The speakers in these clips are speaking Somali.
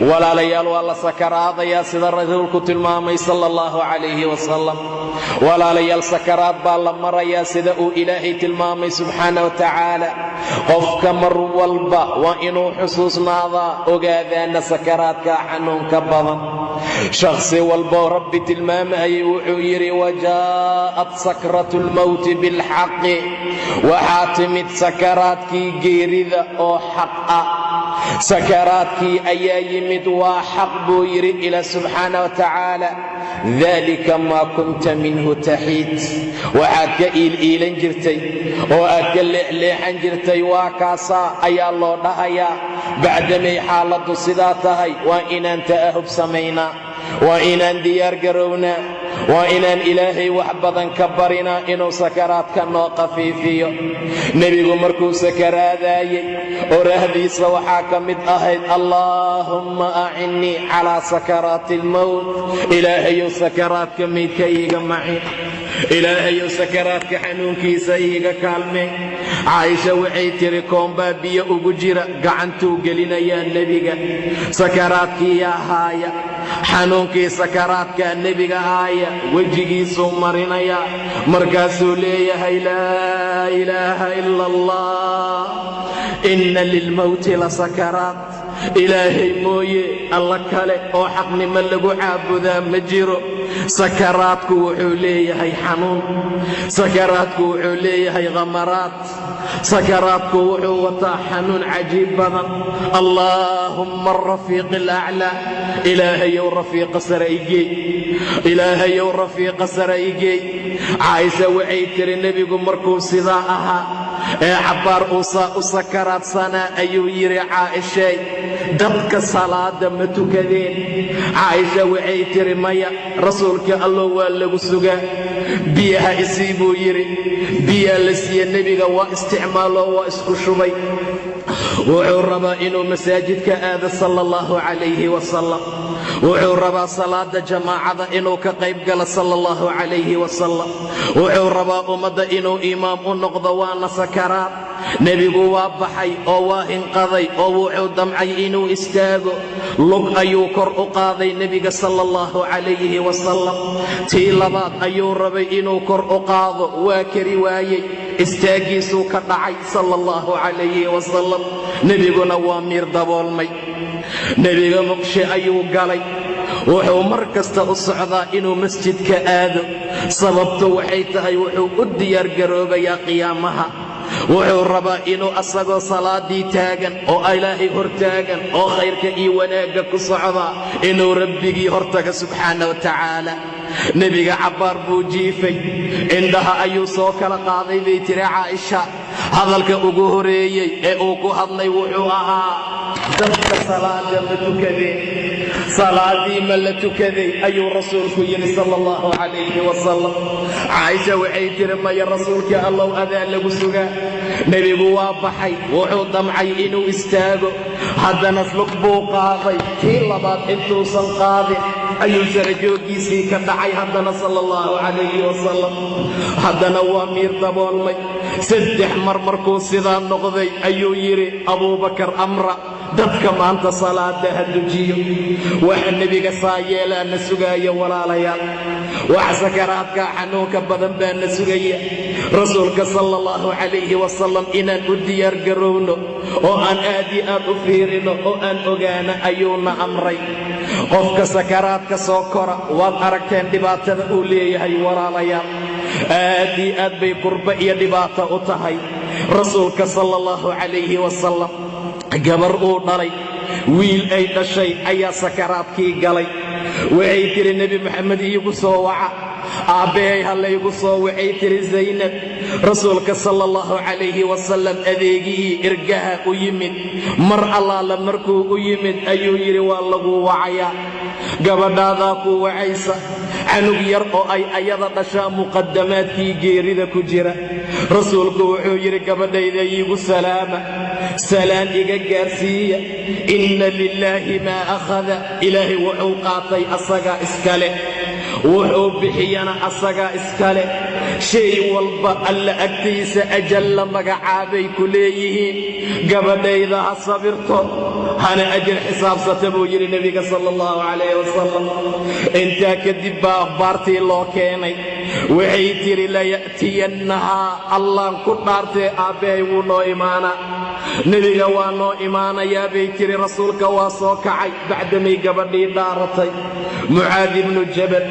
walaalayaal waa la sakaraadayaa sida rasuulku tilmaamay sallallahu alayhi wasallam. walaalayaal sakaraad baa la marayaa sida uu ilaahay tilmaamay subxaanahu wa tacaala. qofka mar walba waa inuu xusuusnaadaa ogaadaana sakaraadka xanuunka badan. shakhsi walboo rabbi tilmaamayay wuxuu yidhi wajaa'at sakratu lmawti bilxaqi, waxaa timid sakaraadkii geerida oo xaq ah. sakaraadkii ayaa yimid waa xaq buu yidhi ilaah subxaanahu wa tacaala. dalika maa kunta minhu taxiid, waxaad ka iiliilan jirtay oo aad ka leexleexan jirtay waa kaasaa ayaa loo dhahayaa. bacdamay xaaladdu sidaa tahay waa inaan ta'ahub samaynaa, waa inaan diyaar garownaa, waa inaan ilaahay wax badan ka barinaa inuu sakaraadka noo qafiifiyo. nebigu markuu sakaraadaayey orahdiisa waxaa ka mid ahayd allaahumma acinnii calaa sakaraati almowt, ilaahayow sakaraadka maydka iiga macin, ilaahayow sakaraadka xanuunkiisa iiga kaalmee. caaisha waxay tiri koombaa biyo ugu jira gacantuu gelinayaa nebiga, sakaraadkii yaa haaya, xanuunkii sakaraadkaa nebiga haaya, wejigiisuu marinayaa, markaasuu leeyahay laa ilaaha ila allah inna lilmowti la sakaraat. ilaahay mooye alla kale oo xaqnimo lagu caabudaa ma jiro. sakaraadku wuxuu leeyahay xanuun, sakaraadku wuxuu leeyahay khamaraad, sakaraadku wuxuu wataa xanuun cajiib badan. allaahumma arafiiqi alaclaa, ilaahayow rafiiqa sare igeey, ilaahayow rafiiqa sare igeey. caaisha waxay tiri nebigu markuu sidaa ahaa ee cabbaar uusaa u sakaraadsanaa ayuu yidhi caaishay dadka salaada ma tukadeen? caaisha waxay tiri maya rasuulka allow waa lagu sugaa. biyaha isii buu yidhi, biyaa la siiye nebiga waa isticmaaloo waa isku shubay. wuxuu rabaa inuu masaajidka aado sala allahu calayhi wasalam, wuxuu rabaa salaada jamaacada inuu ka qayb galo sala allahu calayhi wasalam, wuxuu rabaa ummadda inuu imaam u noqdo, waana sakaraad. nebigu waa baxay oo waa hinqaday oo wuxuu damcay inuu istaago. lug ayuu kor u qaaday nebiga sala allahu calayhi wasalam, tii labaad ayuu rabay inuu kor u qaado, waa kari waayey, istaaggiisuu ka dhacay sala allahu calayhi wasalam. nebiguna waa miir daboolmay, nebiga muqshi ayuu galay. wuxuu mar kasta u socdaa inuu masjidka aado, sababtu waxay tahay wuxuu u diyaargaroobayaa qiyaamaha. wuxuu rabaa inuu asagoo salaadii taagan oo ilaahay hor taagan oo khayrka iyo wanaagga ku socda inuu rabbigii hortaga subxaana wa tacaala. nebiga cabbaar buu jiifay, indhaha ayuu soo kala qaaday bay tiri caaisha. hadalka ugu horeeyey ee uu ku hadlay wuxuu ahaa dadka salaada ma tukadeen, salaadii ma la tukaday ayuu rasuulku yidhi sala allahu calayhi wasalam. caaisha waxay tiri maya rasuulka allow adaa lagu sugaa. nebigu waa baxay, wuxuu damcay inuu istaago, haddana lug buu qaaday. kii labaad intuusan qaadin ayuu sarajooggiisii ka dhacay haddana sala allahu calayhi wasalam. haddana waa miir daboolmay. 3 mar markuu sidaa noqday ayuu yidhi abuubakar amra dadka maanta salaada ha dujiyo. waxa nebiga saa yeelaa na sugaaya walaalayaal, wax sakaraadka xanuunka badan baa na sugaya. rasuulka sala allahu calayhi wasalam inaan u diyaar garowno oo aan aad iyo aad u fiirino oo aan ogaano ayuuna amray. qofka sakaraadka soo kora waad aragteen dhibaatada uu leeyahay walaalayaal, aad iyo aad bay kurba iyo dhibaato u tahay. rasuulka sala allahu calayhi wasalam gabar uu dhalay, wiil ay dhashay ayaa sakaraadkii galay. waxay tiri nebi maxamed iigu soo waca, aabbahay ha laygu soo wacay tiri zaynab. rasuulka sala allahu calayhi wasalam adeegihii irgaha u yimid, mar allaala markuu u yimid ayuu yidhi waa lagu wacayaa, gabadhaadaa ku wacaysa. canug yar oo ay ayada dhashaa muqaddamaadkii geerida ku jira. rasuulku wuxuu yidhi gabadhayda iigu salaama, salaan iga gaarsiiya. inna lilaahi maa akhada, ilaahay wuxuu qaatay asagaa iska leh, wuxuu bixiyana asagaa iskale. shay walba alla agtiisa ajal la magacaabay ku leeyihiin. gabadhayda ha sabirto, hana ajir xisaabsata buu yidhi nebiga sala allahu calayhi wasalam. intaa kadib baa akhbaartii loo keenay. waxay tidhi laya'tiyannahaa, allaan ku dhaartee aabbahay wuu noo imaanaa. nebiga waa noo imaanayaa bay tidhi. rasuulka waa soo kacay bacdamay gabadhii dhaaratay. mucaad ibnu jabal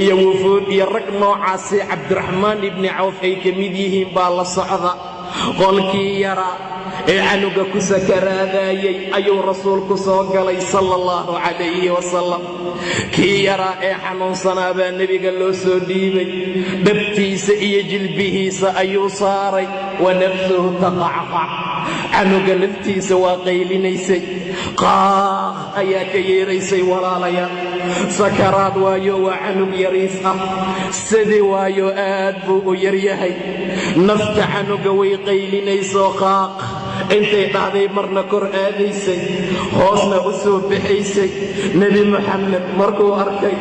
iyo wufuud iyo rag noocaasi cabdiraxmaan ibni cawf ay ka mid yihiin baa la socda. qolkii yaraa ee canuga ku sakaraadayay ayuu rasuulku soo galay sala allahu calayhi wasalam. kii yaraa ee xanuunsanaa baa nebiga loo soo dhiibay. dhabtiisa iyo jilbihiisa ayuu saaray. wa nafsuhu taqacqac, canuga naftiisa waa qaylinaysay. qaaq ayaa ka yeeraysay. walaalayaal, sakaraad waayo, waa canug yariis ah. sadi waayo, aad buu u yaryahay. nafta canuga way qaylinaysoo qaaq intay dhahday marna kor aadaysay, hoosna u soo baxaysay. nebi moxamed markuu arkay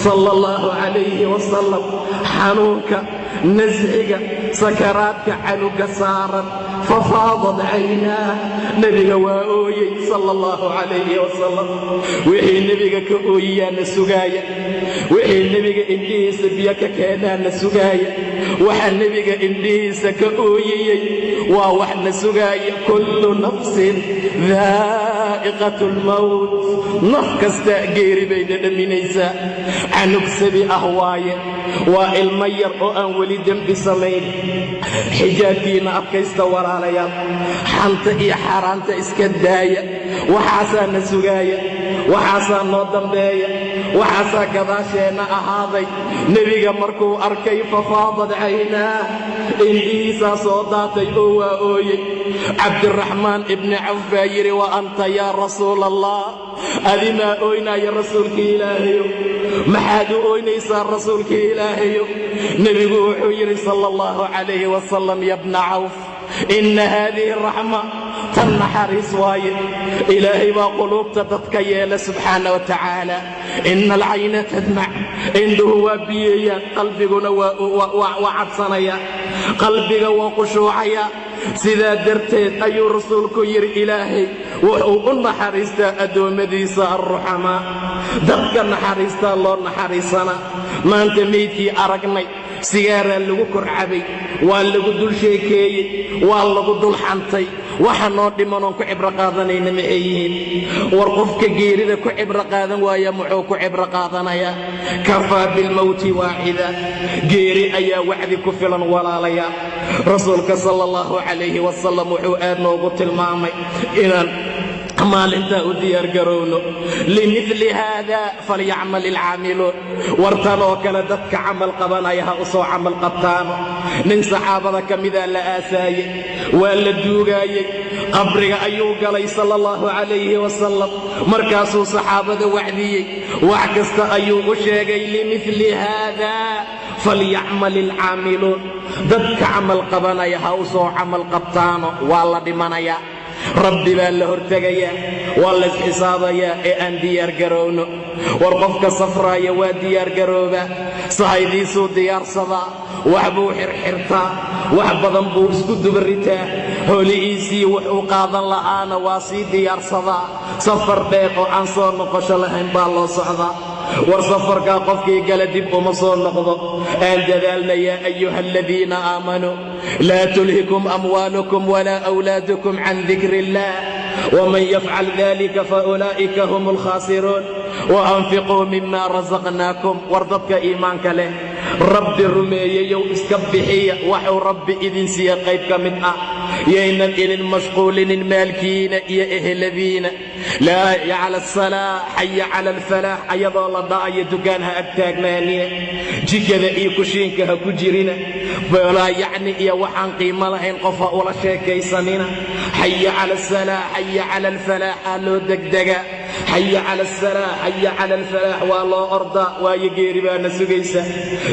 sala allahu calayhi wasalam xanuunka, nasxiga, sakaraadka canuga saaran, fafaadad caynaa, nebiga waa ooyey sala allahu calayhi wasalam. wixii nebiga ka ooyiyaana sugaaya. wixii nebiga indhihiisa biyo ka keenaana sugaaya. waxa nebiga indhihiisa ka ooyiyey waa wax na sugaaya. kullu nafsin daa'iqatu lmawt, naf kasta geeri bay dhadhaminaysaa. canug sabi ah waaye, waa ilmo yar oo aan weli dembi samayn. xijaabkiina adkaysta walaalayaal, xanta iyo xaaraanta iska daaya. waxaasaa na sugaaya, waxaasaa noo dambeeya, waxaasaa gadaasheenna ahaaday. nebiga markuu arkay fafaadad caynaa, indhihiisaa soo daatay oo waa ooyey. cabdiraxmaan ibni cawf baa yidhi wa anta yaa rasuula allah, adimaa ooynaya rasuulkii ilaahayo. maxaad u ooynaysaa rasuulkii ilaahayo? nebigu wuxuu yidhi sala allahu calayhi wasalam, ya bna cawf, inna haadihi raxma, tan naxariis waaye. ilaahay baa quluubta dadka yeela subxaana wa tacaala. ina alcayna tadmac, indhuhu waa biyeeyaan, qalbiguna waa cadsanaya, qalbiga waa qushuucaya. sidaa darteed ayuu rasuulku yidhi ilaahay wuxuu u naxariistaa addoommadiisa arruxamaa. dadka naxariistaa loo naxariisana. maanta meydkii aragnay, sigaaraa lagu kor cabay, waa lagu dul sheekeeyey, waa lagu dul xantay. waxa noo dhimanoon ku cibro qaadanayna maxay yihiin? war qofka geerida ku cibro qaadan waaya muxuu ku cibro qaadanayaa? kafaa bilmowti waaxida, geeri ayaa wacdi ku filan walaalayaal. rasuulka sala allahu calayhi wasalam wuxuu aad noogu tilmaamay inaan maalintaa u diyaargarowno. limili haada falyacmal ilcaamiluun, wartanoo kale dadka camal qabanaya ha u soo camal qabtaano. nin saxaabada ka mida la aasaayey, waa la duugaayey, qabriga ayuu galay sala allahu calayhi wasalam. markaasuu saxaabada wacdiyey, wax kasta ayuu u sheegay. limili haada falyacmal ilcaamiluun, dadka camal qabanaya ha u soo camal qabtaano. waa la dhimanayaa, rabbi baa la hortegayaa, waa la isxisaabayaa. ee aan diyaargarowno. war qofka safraaya waa diyaargaroobaa, sahaydiisuu diyaarsadaa, wax buu xirxirtaa, wax badan buu isku dubaritaa. holihiisii wuxuu qaadan la'aana waa sii diyaarsadaa. safar dheer oo aan soo noqosho lahayn baa loo socdaa. war safarkaa qofkii gala dib uma soo noqdo. aan dadaalna yaa ayuha aladiina aamanuu laa tulhikum amwaalukum walaa awlaadukum can dikri illah waman yafcal dalika faulaa'ika hum alkhaasiruun waanfiquu mima rasaqnaakum. war dadka iimaanka leh, rabbi rumeeyeyow iska bixiya waxuu rabbi idin siiya qayb ka mid ah. yaynan idin mashquulinin maalkiina iyo eheladiina. laa cala asalaa xaya cala alfalaax, ayadoo la dha'ayo dukaan ha agtaagnaanina. jikada iyo kushiinka ha ku jirina. boolaa yacni iyo waxaan qiimo lahayn qof ha ula sheekaysanina. حي على السلاح حي على الفلاح لو دقدقة حي على السلاح حي على الفلاح والله أرضى ويجيري بأن سجيسة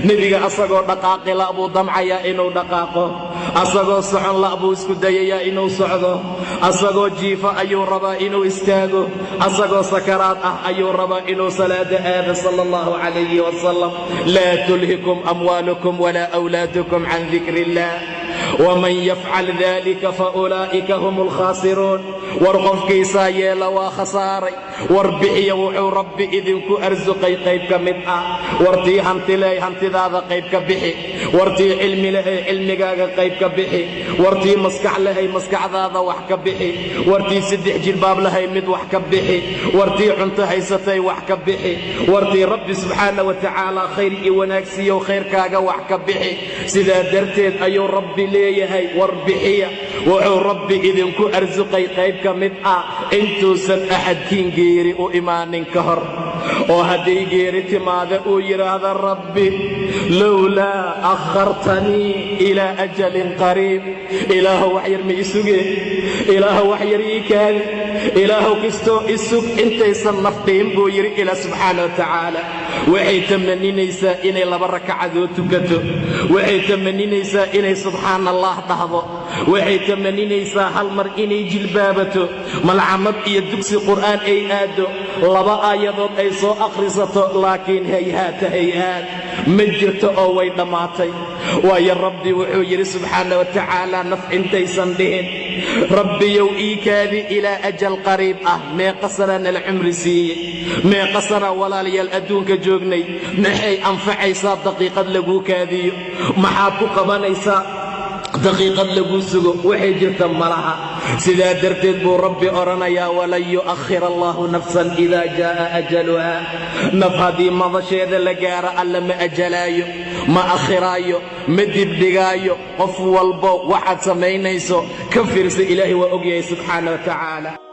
نبي أصغر دقاق لا أبو ضمع يا إنه دقاقه أصغر صحن لا أبو اسكدية يا إنه صعده أصغر جيفة أيو ربا إنه استاغه أصغر سكرات أيو ربا إنه صلاة آب صلى الله عليه وسلم لا تلهكم أموالكم ولا أولادكم عن ذكر الله ومن يفعل ذلك فأولئك هم الخاسرون ورقف كيسا يلا وخساري وربحي وحو ربي إذنكو أرزقي قيبك مدعا ورتي هنتي لي هنتي ذا قيبك بحي ورتي علمي لهي علمي قيبك بحي ورتي مسكع لهي مسكع ذا وحك بحي ورتي سدح جلباب لهي مد وحك بحي ورتي عنت هيستي وحك بحي ورتي ربي سبحانه وتعالى خيري وناكسي وخير كاغا وحك بحي سيدا درتيد أيو ربي ليهي وربحي وحو ربي إذنكو أرزقي قيبك مدعا انتو سن أحد كين جيري وإيمان كهر وهدي جيري تماذا ويراذا ربي لولا أخرتني إلى أجل قريب إله وحير ميسوغي إله وحير إيكاد إله كستو إسوك انت يصنفتهم بويري إلى سبحانه وتعالى وحي تمني نيسا إني لبرك عذو تكتو وحي تمني نيسا إني سبحان الله تهضو وحي تمني نيسا هالمر إني جلبابتو ملعمد يدكسي قرآن أي آدو لبا آيادات أي سو أخرصتو لكن هيهات هيهات مجرت أو ويدماتي ويا ربي وحيري سبحانه وتعالى نفع انتي سندهن ربي يوئيكادي إلى أجل قريب ما قصرنا العمر سي ما قصر ولا لي الأدونك جوغني نحي أنفعي صاب دقيقة لقو كاذي محابو قبانيسا دقيقة لقو سقو وحي جرت ملها سيدا درتد بو ربي أرنيا ولن يؤخر الله نفسا إذا جاء أجلها نفهدي مضى شيء لقارة ألا ما أجلايو ما أخرايو ما دبدقايو قف والبو وحد سمينيسو كفر سي إلهي وأقيا سبحانه وتعالى